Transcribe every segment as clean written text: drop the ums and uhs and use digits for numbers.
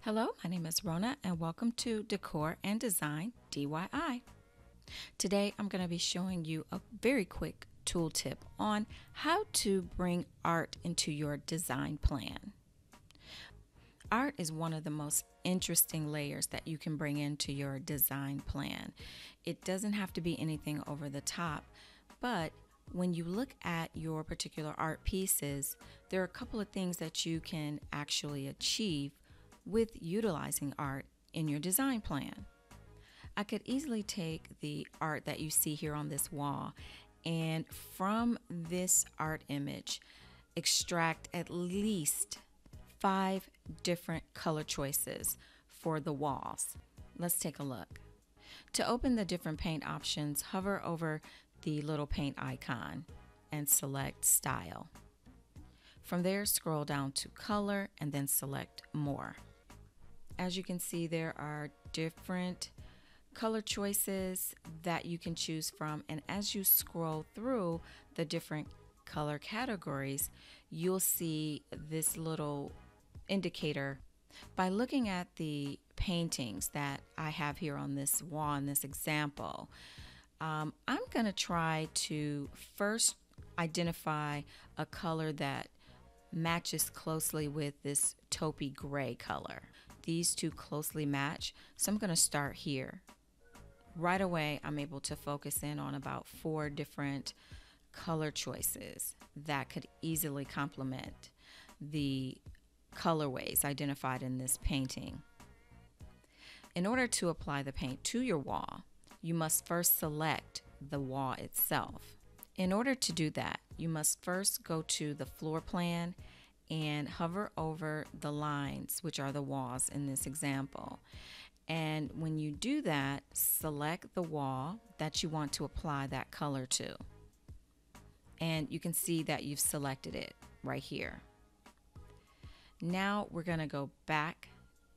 Hello, my name is Rona and welcome to Decor and Design DIY. Today I'm going to be showing you a very quick tool tip on how to bring art into your design plan. Art is one of the most interesting layers that you can bring into your design plan. It doesn't have to be anything over the top, but when you look at your particular art pieces, there are a couple of things that you can actually achieve with utilizing art in your design plan. I could easily take the art that you see here on this wall and from this art image extract at least 5 different color choices for the walls. Let's take a look. To open the different paint options, hover over the little paint icon and select Style. From there, scroll down to Color and then select More. As you can see, there are different color choices that you can choose from, and as you scroll through the different color categories, you'll see this little indicator. By looking at the paintings that I have here on this wall in this example, I'm going to try to first identify a color that matches closely with this taupey gray color. These two closely match, so I'm going to start here. Right away, I'm able to focus in on about 4 different color choices that could easily complement the colorways identified in this painting. In order to apply the paint to your wall, you must first select the wall itself. In order to do that, you must first go to the floor plan and hover over the lines, which are the walls in this example. And when you do that, select the wall that you want to apply that color to. And you can see that you've selected it right here. Now we're going to go back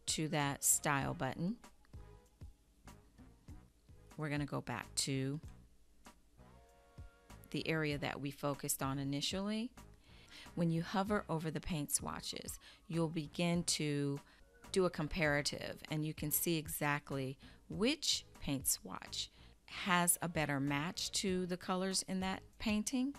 to that Style button. We're going to go back to the area that we focused on initially. When you hover over the paint swatches, you'll begin to do a comparative and you can see exactly which paint swatch has a better match to the colors in that painting.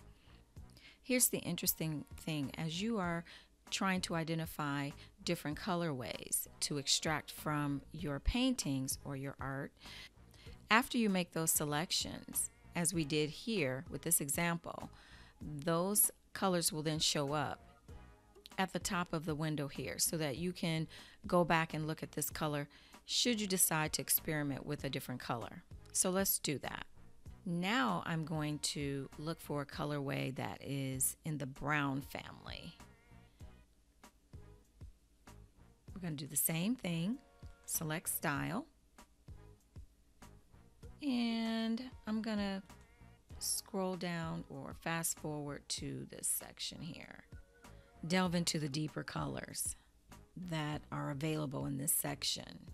Here's the interesting thing: as you are trying to identify different colorways to extract from your paintings or your art, after you make those selections, as we did here with this example, those colors will then show up at the top of the window here so that you can go back and look at this color should you decide to experiment with a different color. So let's do that. Now I'm going to look for a colorway that is in the brown family. We're going to do the same thing. Select Style. And I'm going to scroll down or fast forward to this section here. Delve into the deeper colors that are available in this section.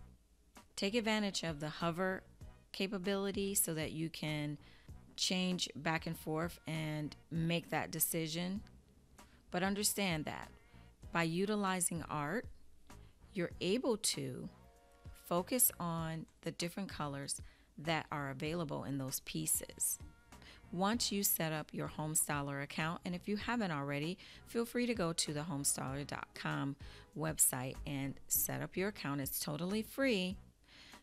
Take advantage of the hover capability so that you can change back and forth and make that decision. But understand that by utilizing art, you're able to focus on the different colors that are available in those pieces. Once you set up your Homestyler account, and if you haven't already, feel free to go to the homestyler.com website and set up your account. It's totally free.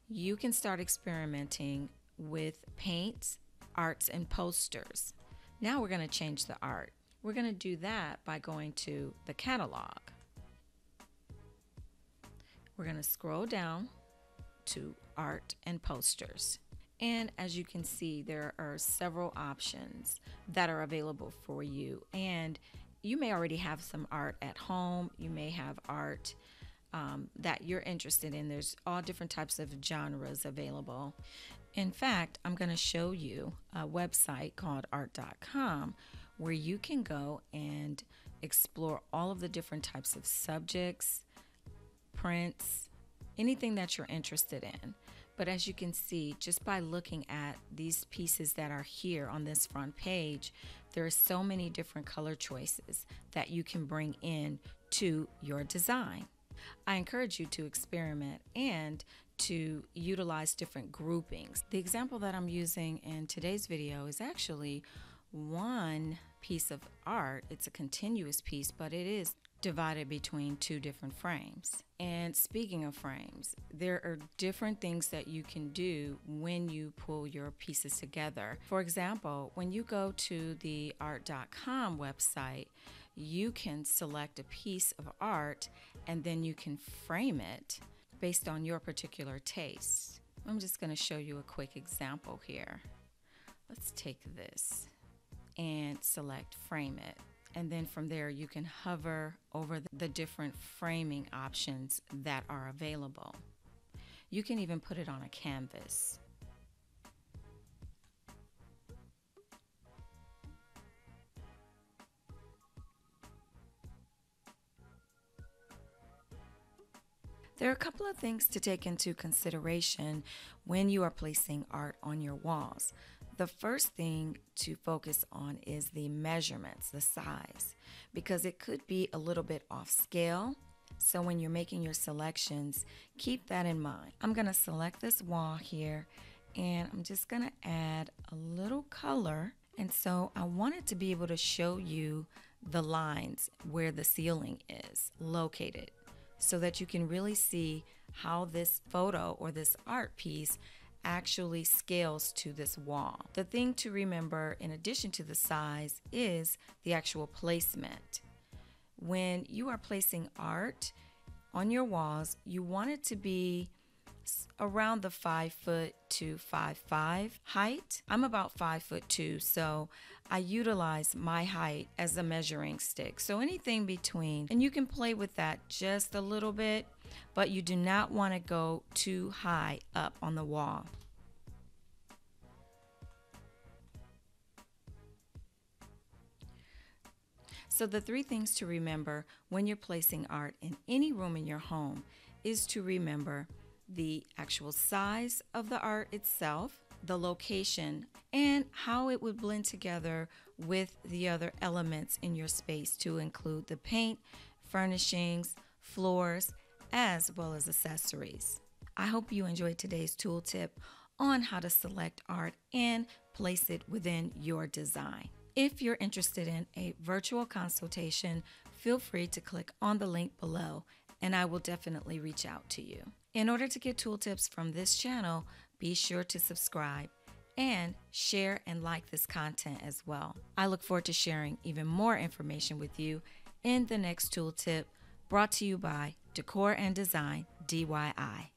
You can start experimenting with paints, arts, and posters. Now we're going to change the art. We're going to do that by going to the catalog. We're going to scroll down to art and posters. And as you can see, there are several options that are available for you. And you may already have some art at home. You may have art that you're interested in. There's all different types of genres available. In fact, I'm going to show you a website called art.com where you can go and explore all of the different types of subjects, prints, anything that you're interested in. But as you can see, just by looking at these pieces that are here on this front page, there are so many different color choices that you can bring in to your design. I encourage you to experiment and to utilize different groupings. The example that I'm using in today's video is actually one piece of art. It's a continuous piece, but it is divided between two different frames. And speaking of frames, there are different things that you can do when you pull your pieces together. For example, when you go to the art.com website, you can select a piece of art and then you can frame it based on your particular taste. I'm just going to show you a quick example here. Let's take this and select frame it. And then from there, you can hover over the different framing options that are available. You can even put it on a canvas. There are a couple of things to take into consideration when you are placing art on your walls. The first thing to focus on is the measurements, the size, because it could be a little bit off scale. So when you're making your selections, keep that in mind. I'm going to select this wall here and I'm just going to add a little color. And so I wanted to be able to show you the lines where the ceiling is located so that you can really see how this photo or this art piece actually scales to this wall. The thing to remember in addition to the size is the actual placement. When you are placing art on your walls, you want it to be around the 5 foot to 5'5" height. I'm about 5'2", so I utilize my height as a measuring stick. So anything between, and you can play with that just a little bit, but you do not want to go too high up on the wall. So the three things to remember when you're placing art in any room in your home is to remember the actual size of the art itself, the location, and how it would blend together with the other elements in your space, to include the paint, furnishings, floors, as well as accessories. I hope you enjoyed today's tool tip on how to select art and place it within your design. If you're interested in a virtual consultation, feel free to click on the link below and I will definitely reach out to you. In order to get tool tips from this channel, be sure to subscribe and share and like this content as well. I look forward to sharing even more information with you in the next tool tip, brought to you by Decor and Design DIY.